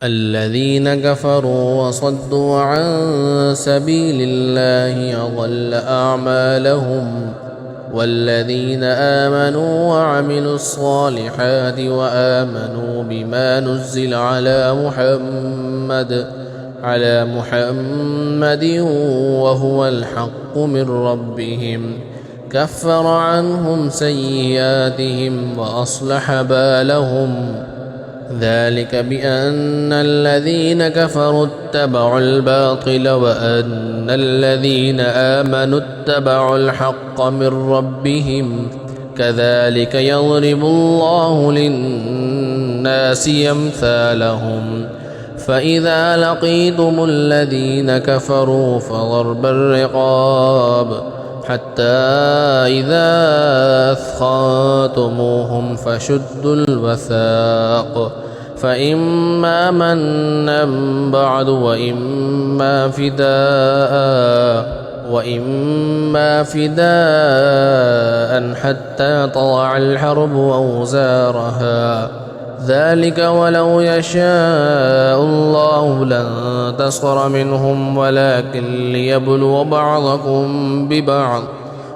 الذين كفروا وصدوا عن سبيل الله أضل أعمالهم والذين آمنوا وعملوا الصالحات وآمنوا بما نزل على محمد وهو الحق من ربهم كفر عنهم سيئاتهم وأصلح بالهم ذلك بأن الذين كفروا اتبعوا الباطل وأن الذين آمنوا اتبعوا الحق من ربهم كذلك يضرب الله للناس أمثالهم فإذا لقيتم الذين كفروا فضرب الرقاب حتى إذا أثخنتموهم فشدوا الوثاق فإما منا بعد وإما فداء حتى تضع الحرب أوزارها ذلك ولو يشاء الله لانتصر منهم ولكن ليبلو بعضكم ببعض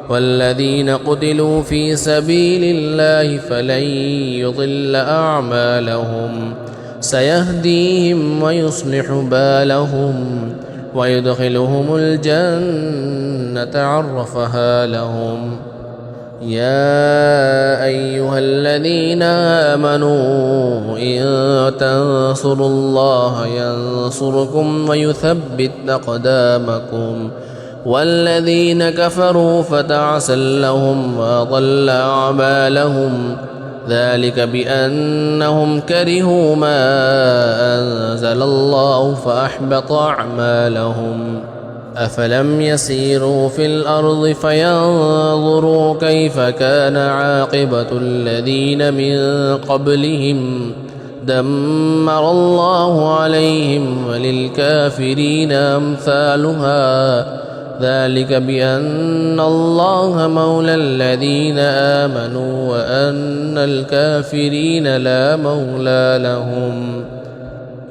والذين قتلوا في سبيل الله فلن يضل أعمالهم سيهديهم ويصلح بالهم ويدخلهم الجنة عرفها لهم يا أيها الذين آمنوا إن تنصروا الله ينصركم ويثبت أقدامكم والذين كفروا فتعسا لهم وأضل أعمالهم ذلك بأنهم كرهوا ما أنزل الله فأحبط أعمالهم أفلم يسيروا في الأرض فينظروا كيف كان عاقبة الذين من قبلهم دمر الله عليهم وللكافرين أمثالها ذلك بأن الله مولى الذين آمنوا وأن الكافرين لا مولى لهم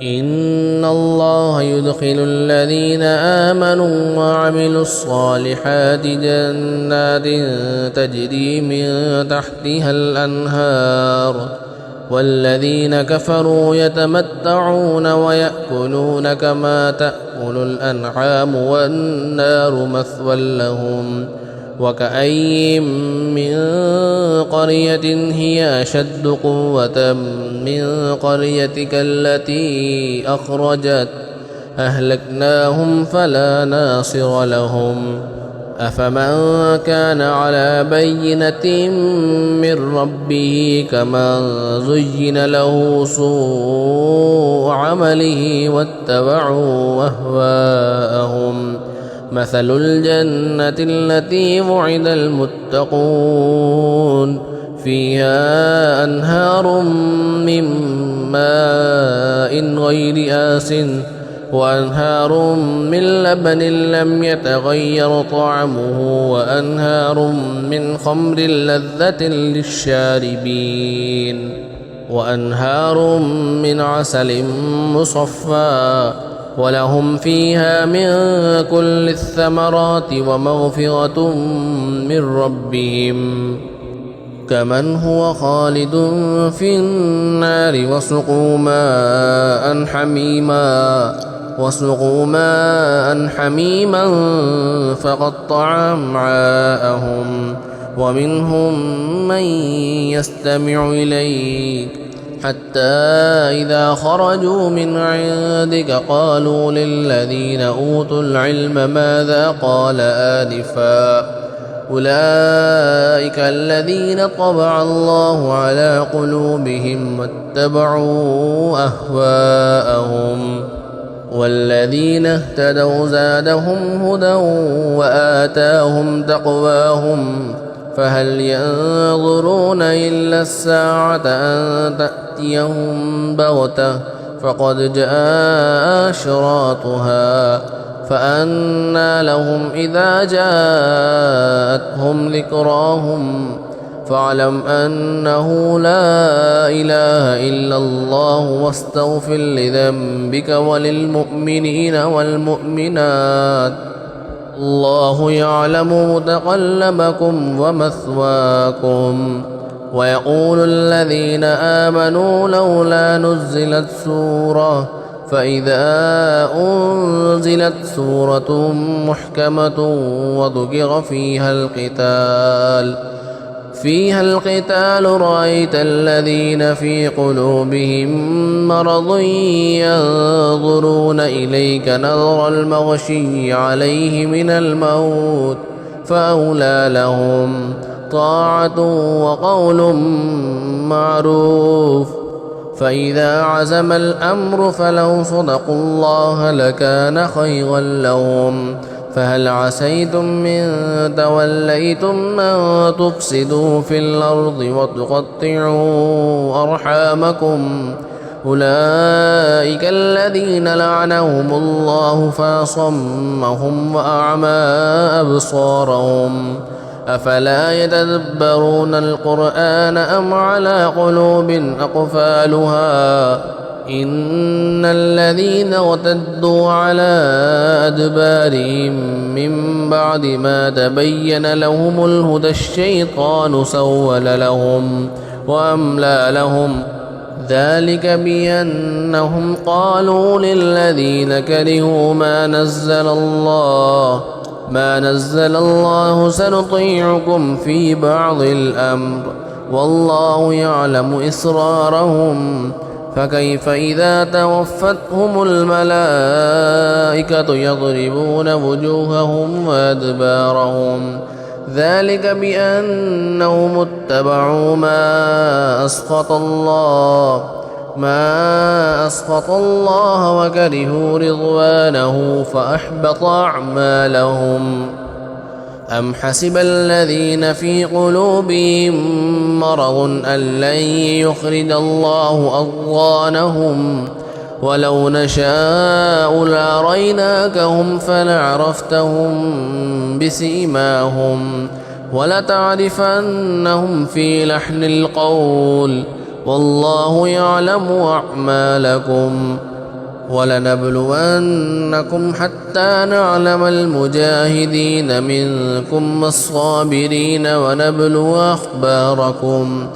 إن الله يدخل الذين آمنوا وعملوا الصالحات جنات تجري من تحتها الأنهار والذين كفروا يتمتعون ويأكلون كما تأكل الأنعام والنار مثوى لهم وكأين من قرية هي أشد قوة من قريتك التي أخرجت أهلكناهم فلا ناصر لهم أفمن كان على بينة من ربه كمن زين له سوء عمله واتبعوا أهواءهم مثل الجنة التي وعد المتقون فيها أنهار من ماء غير آسٍ وأنهار من لبن لم يتغير طعمه وأنهار من خمر لذة للشاربين وأنهار من عسل مصفى ولهم فيها من كل الثمرات ومغفرة من ربهم كمن هو خالد في النار وسقوا ماء حميما فقطع أمعاءهم ومنهم من يستمع إليك حتى إذا خرجوا من عندك قالوا للذين أوتوا العلم ماذا قال آنفا أولئك الذين طبع الله على قلوبهم واتبعوا أهواءهم والذين اهتدوا زادهم هدى وآتاهم تقواهم فهل ينظرون إلا الساعة أن تأتيهم بغتة فقد جاء أشراطها فأنى لهم إذا جاءتهم ذكراهم فاعلم أنه لا إله إلا الله واستغفر لذنبك وللمؤمنين والمؤمنات الله يعلم متقلبكم ومثواكم. ويقول الذين آمنوا لولا نزلت سورة فإذا أنزلت سورة محكمة وذكر فيها القتال رأيت الذين في قلوبهم مرض ينظرون إليك نظر المغشي عليه من الموت فأولى لهم طاعة وقول معروف. فإذا عزم الأمر فلو صدقوا الله لكان خيرا لهم. فهل عسيتم من توليتم أن تفسدوا في الأرض وتقطعوا أرحامكم أولئك الذين لعنهم الله فأصمهم وأعمى أبصارهم أفلا يتدبرون القرآن أم على قلوب أقفالها إن الذين ارتدوا على أدبارهم من بعد ما تبين لهم الهدى الشيطان سول لهم وأملى لهم ذلك بأنهم قالوا للذين كرهوا ما نزل الله سنطيعكم في بعض الأمر والله يعلم إسرارهم فكيف إذا توفتهم الملائكة يضربون وجوههم وأدبارهم ذلك بأنهم اتبعوا ما أسخط الله وكرهوا رضوانه فأحبط أعمالهم. أم حسب الذين في قلوبهم مرض أن لن يخرج الله أضغانهم ولو نشاء لأريناكهم فلعرفتهم بسيماهم ولتعرفنهم في لحن القول والله يعلم أعمالكم. ولنبلونكم حتى نعلم المجاهدين منكم والصابرين ونبلو أخباركم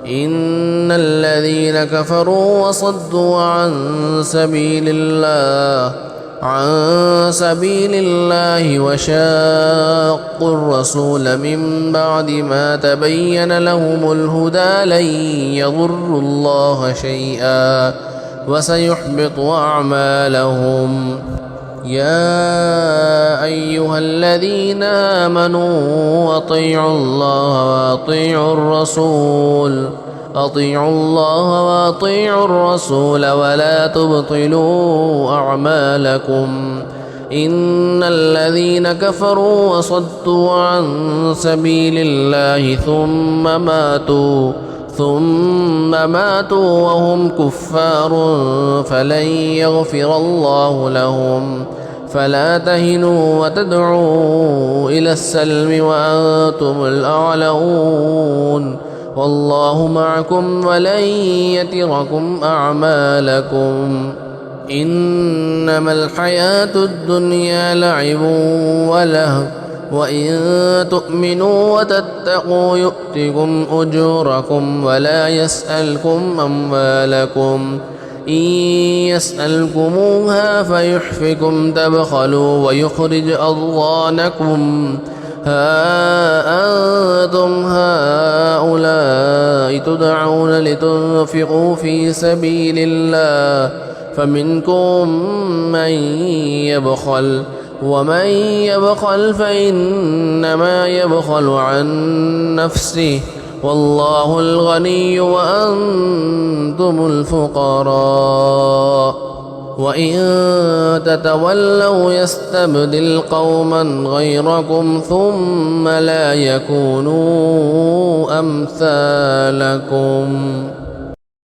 إن الذين كفروا وصدوا عن سبيل الله وشاقوا الرسول من بعد ما تبين لهم الهدى لن يضروا الله شيئا وسيحبط أعمالهم. يا أيها الذين آمنوا أطيعوا الله وأطيعوا الرسول ولا تبطلوا أعمالكم إن الذين كفروا وصدوا عن سبيل الله ثم ماتوا وهم كفار فلن يغفر الله لهم فلا تهنوا وتدعوا إلى السلم وأنتم الأعلون والله معكم ولن يتركم أعمالكم. إنما الحياة الدنيا لعب ولهو وإن تؤمنوا وتتقوا يؤتكم أجوركم ولا يسألكم أموالكم إن يسألكموها فيحفكم تبخلوا ويخرج أضغانكم ها أنتم هؤلاء تدعون لتنفقوا في سبيل الله فمنكم من يبخل ومن يبخل فإنما يبخل عن نفسه والله الغني وأنتم الفقراء وإن تتولوا يستبدل قوما غيركم ثم لا يكونوا أمثالكم.